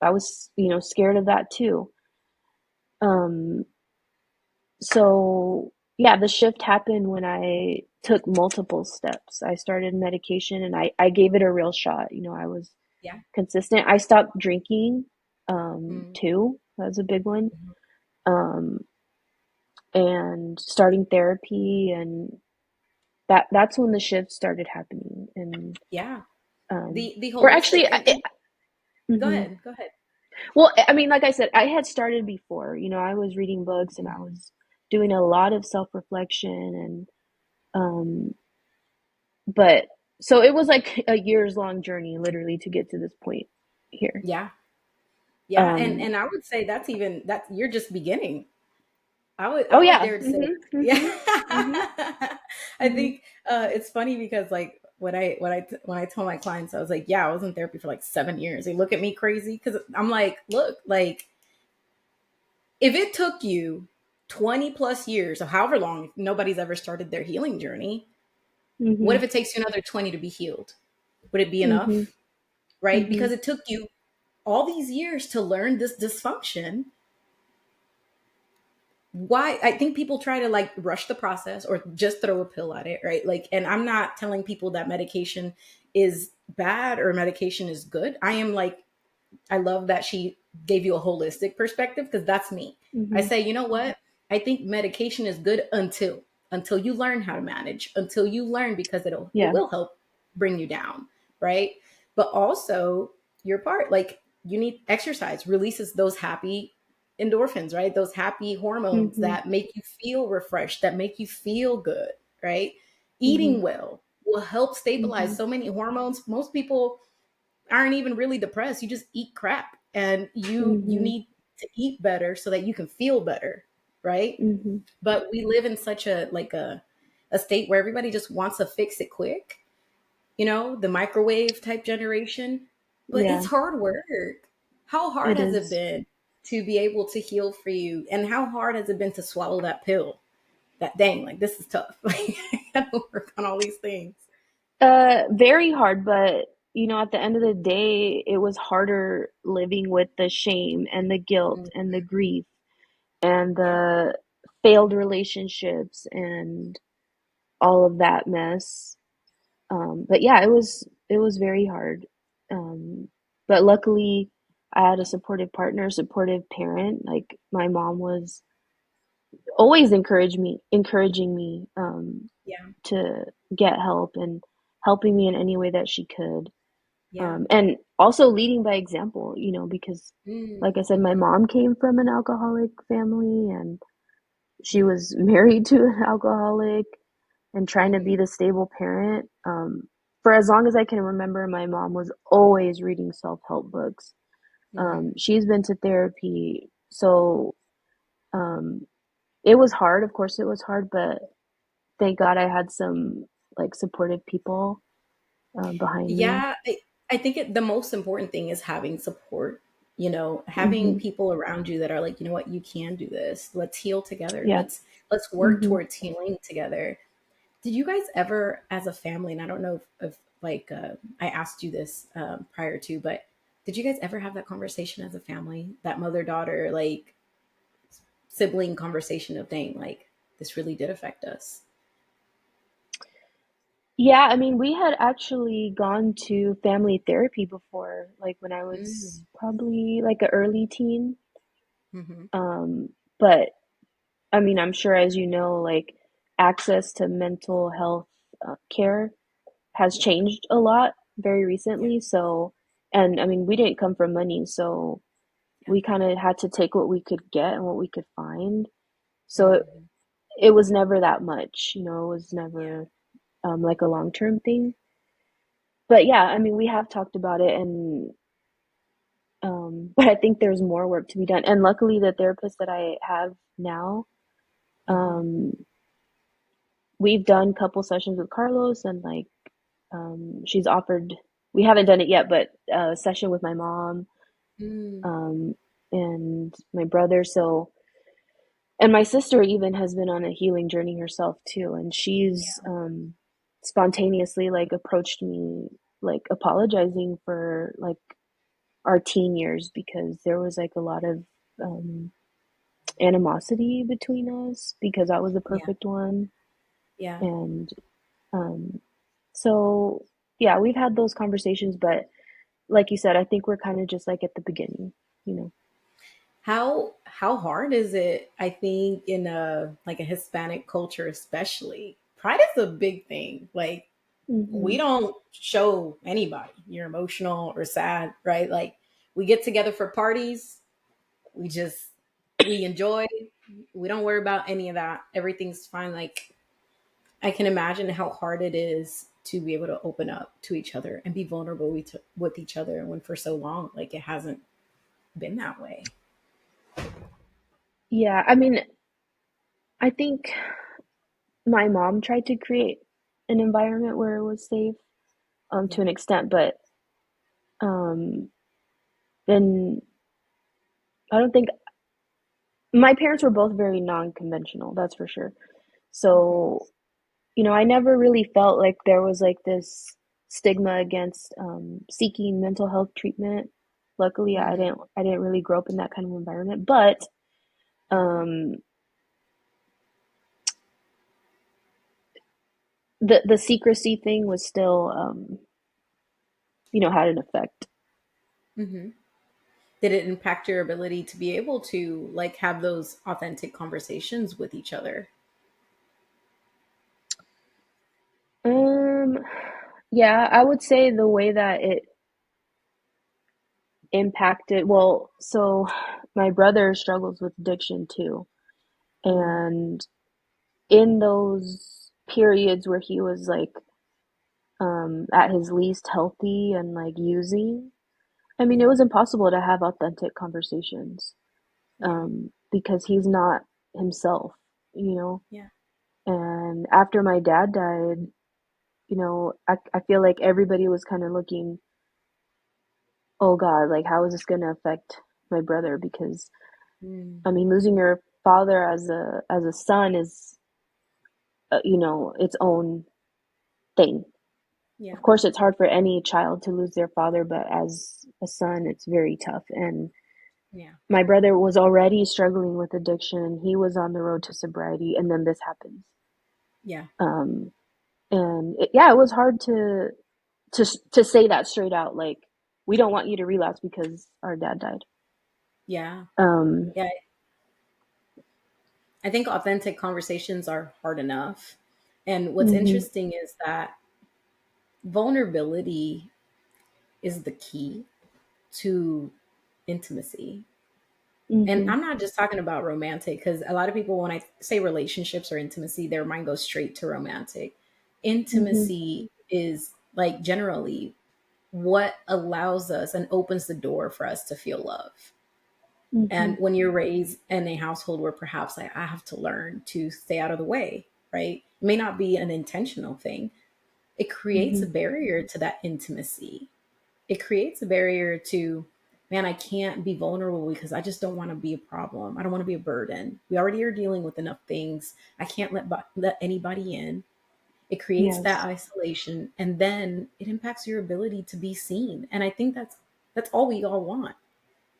I was, scared of that too. Um, so yeah, the shift happened when I took multiple steps. I started medication and I gave it a real shot. I was Yeah. consistent. I stopped drinking, Mm-hmm. too. That was a big one. Um, and starting therapy, and that's when the shift started happening. And Yeah. The or holistic actually, and go mhm. ahead. Go ahead. Well, I mean, like I said, I had started before. I was reading books and I Mhm. was doing a lot of self-reflection and um, but so it was like a years long journey, literally, to get to this point here. Yeah. Yeah. Um, And I would say that's even that you're just beginning. oh I would yeah, dare to say, mhm, yeah. mhm, mhm, I mhm, think it's funny because like when I told my clients, I was like, yeah, I was in therapy for like 7 years. They look at me crazy because I'm like, look, like if it took you 20 plus years or however long, nobody's ever started their healing journey. What mhm, if it takes you another 20 to be healed? Would it be mhm, enough? Right? mhm. Because it took you all these years to learn this dysfunction. Why I think people try to like rush the process or just throw a pill at it, right? Like, and I'm not telling people that medication is bad or medication is good. I am like, I love that she gave you a holistic perspective because that's me. I Mhm. say, you know what? I think medication is good until you learn how to manage, until you learn because it Yeah. will help bring you down, right? But also your part, like you need exercise, releases those happy endorphins, right? Those happy hormones Mhm. that make you feel refreshed, that make you feel good, right? Mhm. Eating well will help stabilize Mhm. so many hormones. Most people aren't even really depressed. You just eat crap and you Mhm. need to eat better so that you can feel better, right? Mhm. But we live in such a state where everybody just wants to fix it quick, the microwave type generation. But it's Yeah, hard work. How hard it has it is. been to be able to heal for you? And how hard has it been to swallow that pill? That dang, like this is tough. Like I gotta work on all these things. Very hard, but at the end of the day, it was harder living with the shame and the guilt Mm. and the grief and Yeah. the failed relationships and all of that mess. But yeah, it was very hard. Um, but luckily, I had a supportive partner, supportive parent. Like my mom was always encouraging me Yeah. to get help and helping me in any way that she could. Yeah. And also leading by example, because like I said, my Mm-hmm. mom came from an alcoholic family and she Yeah. was married to an alcoholic and trying to Mm-hmm. be the stable parent. For as long as I can remember, my mom was always reading self-help books. Mm-hmm. She's been to therapy. So um, it was hard. Of course, it was hard, but thank God I had some like supportive people behind me. Yeah, I think the most important thing is having support, having Hmm. people around you that are like, you know what, you can do this. Let's heal together. Yeah. Let's work Hmm. towards healing together. Did you guys ever, as a family, and I don't know if like I asked you this prior to, but did you guys ever have that conversation as a family, that mother daughter like sibling conversation of thing like this really did affect us? Yeah, I mean, we had actually gone to family therapy before, like when I was Mm. probably like an early teen. Mm-hmm. But I mean, I'm sure as you know, like access to mental health care has Yeah, changed a lot very yeah, recently. So, and I mean, we didn't come from money, so yeah. we kind of had to take what we could get and what we could find. So Mm-hmm. it was never that much, it was Yeah, never like a long-term thing. But yeah, I mean, we have talked about it, and but I think there's more work to be done. And luckily, the therapist that I have now, mm-hmm. um, we've done couple sessions with Carlos, and like she's offered. We haven't done it yet, but a session with my mom Mm. um, and my brother. So, and my sister even has been on a healing journey herself too, and she's Yeah, spontaneously like approached me like apologizing for like our teen years because there was like a lot of um, animosity between us because I was the yeah, perfect one. yeah. And um, so, yeah, we've had those conversations, but like you said, I think we're kind of just like at the beginning, you know. How hard is it? I think in a like a Hispanic culture, especially, pride is a big thing. Like we Hmm. don't show anybody you're emotional or sad, right? Like we get together for parties, we just we enjoy. We don't worry about any of that. Everything's fine. Like I can imagine how hard it is to be able to open up to each other and be vulnerable with each other when for so long like it hasn't been that way. Yeah, I mean, I think my mom tried to create an environment where it was safe to Yeah. an extent, but um, then I don't think my parents were both very non-conventional, that's for sure. Hmm. So, I never really felt like there was like this stigma against seeking mental health treatment. Luckily, Hmm. I didn't really grow up in that kind of environment, but Hmm. um, the secrecy thing was still had an effect. Hmm. Did it impact your ability to be able to like have those authentic conversations with each other? Um, yeah, I would say the way that it impacted, well, so my brother struggles with addiction too. Mm. And in those periods where he was like at his least healthy and like using, I mean, it Yeah. was impossible to have authentic conversations Yeah. because he's not himself, you know. Yeah. And after my dad died, I feel like everybody was kind of looking, oh God, like how is this going to affect my brother? Because Mm. I mean, losing your father as a son is, its own thing. Yeah. Of course, it's hard for any child to lose their father, but as a son, it's very tough. And Yeah. my brother was already struggling with addiction, and he was on the road to sobriety, and then this happens. Yeah. Um, and yeah, it was hard to say that straight out, like we don't want you to relapse because our dad died. Yeah. Um, Yeah. I think authentic conversations are hard enough. And what's mhm, interesting is that vulnerability is the key to intimacy. And Mhm. I'm not just talking about romantic, because a lot of people, when I say relationships or intimacy, their mind goes straight to romantic. Mhm. Intimacy is like generally what allows us and opens the door for us to feel love. And Mhm. when you're raised in a household where perhaps like I have to learn to stay out of the way, right? It may not be an intentional thing. It creates a Mhm. barrier to that intimacy. It creates a barrier to, man, I can't be vulnerable because I just don't want to be a problem. I don't want to be a burden. We already are dealing with enough things. I can't let anybody in. It creates that Yes. isolation, and then it impacts your ability to be seen. And I think that's all we all want.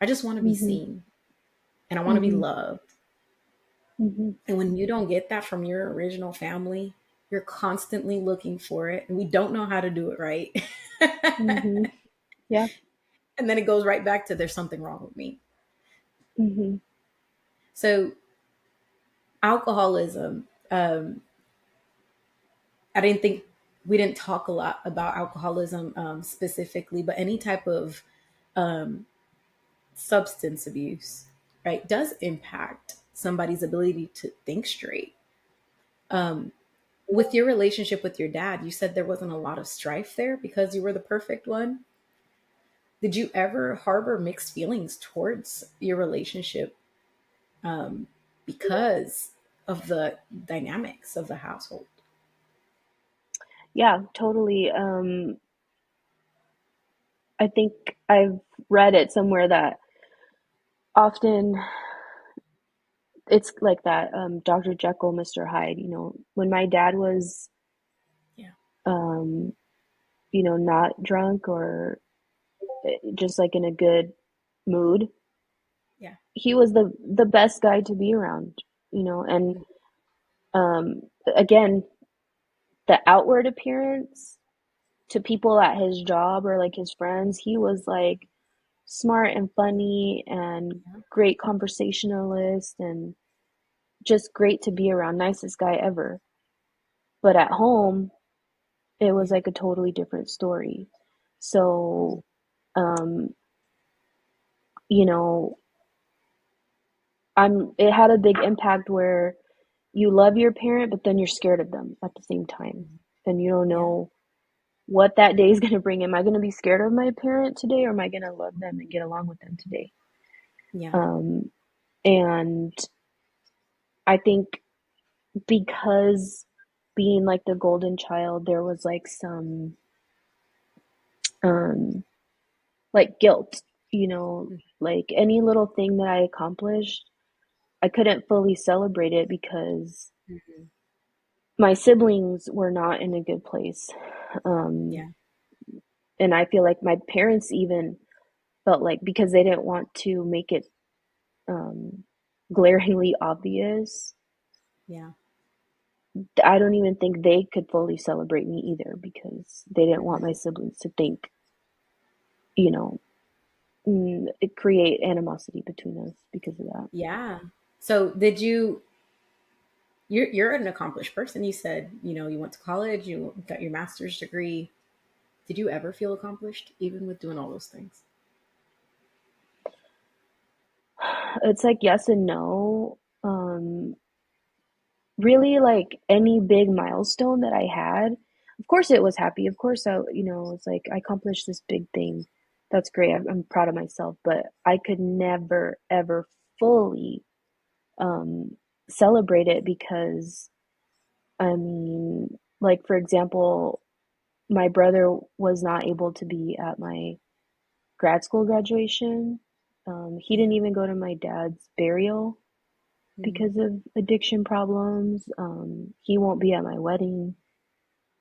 I just want to be Mhm. seen, and I want to be Mhm. loved. Mhm. And when you don't get that from your original family, you're constantly looking for it, and we don't know how to do it right. Mhm. Yeah. And then it goes right back to there's something wrong with me. Mhm. So alcoholism, I didn't think we didn't talk a lot about alcoholism specifically, but any type of substance abuse, right, does impact somebody's ability to think straight. With your relationship with your dad, you said there wasn't a lot of strife there because you were the perfect one. Did you ever harbor mixed feelings towards your relationship because of the dynamics of the household? Yeah, totally. I think I've read it somewhere that often it's like that Dr. Jekyll, Mr. Hyde, when my dad was Yeah, um not drunk or just like in a good mood, yeah, he was the best guy to be around, and mhm, um again, the outward appearance to people at his job or like his friends, he was like smart and funny and yeah, great conversationalist and just great to be around, nicest guy ever. But at home, it was yeah, like a totally different story. So, um, you know, it had a big impact where you love your parent, but then you're scared of them at the same time. mhm, And you don't yeah, know what that day is going to bring. Am I going to be scared of my parent today, or am I going to love them and get along with them today? yeah, Um, and I think because being like the golden child, there was like some um like guilt, mhm, like any little thing that I accomplished, I couldn't fully celebrate it because mhm, my siblings were not in a good place. Um, yeah, and I feel like my parents even felt like because they didn't want to make it um, glaringly obvious, yeah, I don't even think they could fully celebrate me either because they didn't want my mhm, siblings to think, you know, it create animosity between us because of that. yeah. So did you? You're an accomplished person. You said you went to college. You got your master's degree. Did you ever feel accomplished, even with doing all those things? It's like yes and no. Really, like any big milestone that I had, of course it was happy. Of course, it's like I accomplished this big thing. That's great. I'm proud of myself, but I could never ever fully um, celebrate it because I mean, like for example, my brother was not able to be at my grad school graduation. He Yeah. didn't even go to my dad's burial Mhm. because of addiction problems. He won't be at my wedding.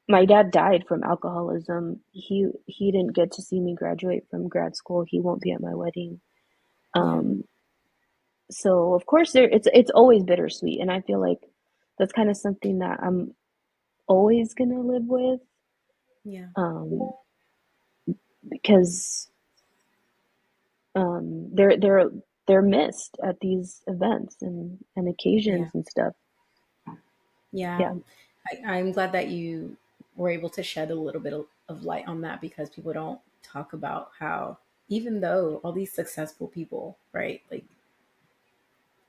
My Yeah. dad died from alcoholism. He didn't get to see me graduate from grad school. He won't be at my wedding. Yeah. Um, so of course it's always bittersweet, and I feel like that's kind of something that I'm always gonna live with. Yeah. Um, because they're missed at these events and Yeah. occasions and stuff. Yeah. Yeah. I'm glad that you were able to shed a little bit of light on that because people don't. talk about how even though all these successful people, right, like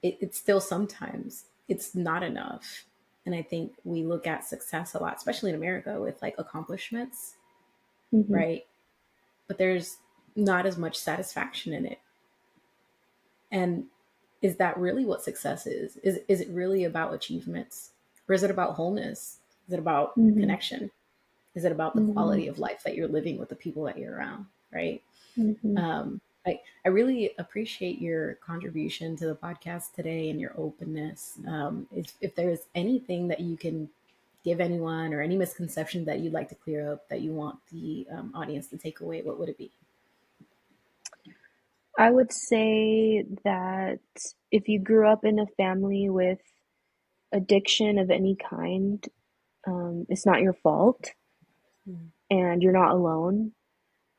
it's still sometimes it's not enough. And I think we look at success a lot, especially in America, with like accomplishments, Mhm. right? But there's not as much satisfaction in it. And is that really what success is? Is it really about achievements? Or is it about wholeness? Is it about Mhm. connection? Is it about the Mhm. quality of life that you're living with the people that you're around? Right. Mhm. I really appreciate your contribution to the podcast today and your openness. If there's anything that you can give anyone or any misconception that you'd like to clear up that you want the audience to take away, what would it be? I would say that if you grew up in a family with addiction of any kind, it's not your fault Mm. and you're not alone.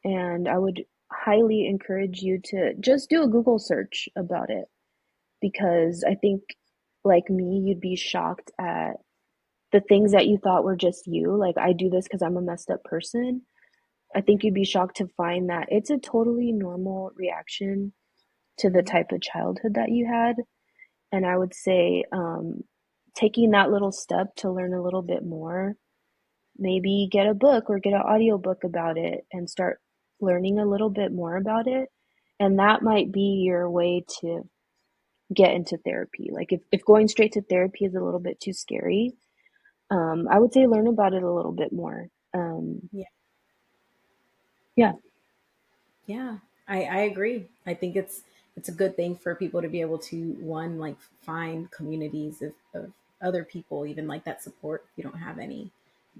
And I would highly encourage you to just do a Google search about it because I think, like me, you'd be shocked at the things that you thought were just you. Like, I do this because I'm a messed up person. I think you'd be shocked to find that it's a totally normal reaction to the Mhm. type of childhood that you had. And I would say taking that little step to learn a little bit more, maybe get a book or get an audiobook about it and start learning a little bit more about it. And that might be your way to get into therapy. Like if going straight to therapy is a little bit too scary, I would say learn about it a little bit more. Yeah. Yeah. Yeah, I agree. I think it's a good thing for people to be able to one like find communities of other people, even like that support if you don't have any,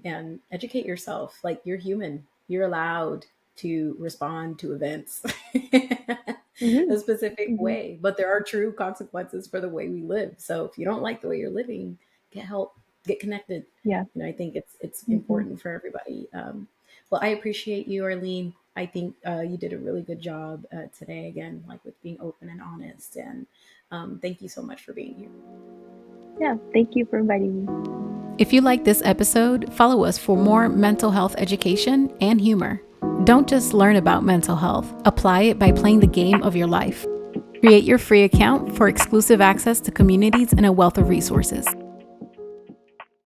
and educate yourself. Like you're human. You're allowed to respond to events Mm-hmm. a specific Mm-hmm. way, but there are true consequences for the way we live. So if you don't like the way you're living, get help, get connected. Yeah. I think it's Mm-hmm. important for everybody. Well, I appreciate you, Arlene. I think you did a really good job today, again, like with being open and honest. And thank you so much for being here. Yeah. Thank you for inviting me. If you like this episode, follow us for more mental health education and humor. Don't just learn about mental health, apply it by playing the game of your life. Create your free account for exclusive access to communities and a wealth of resources.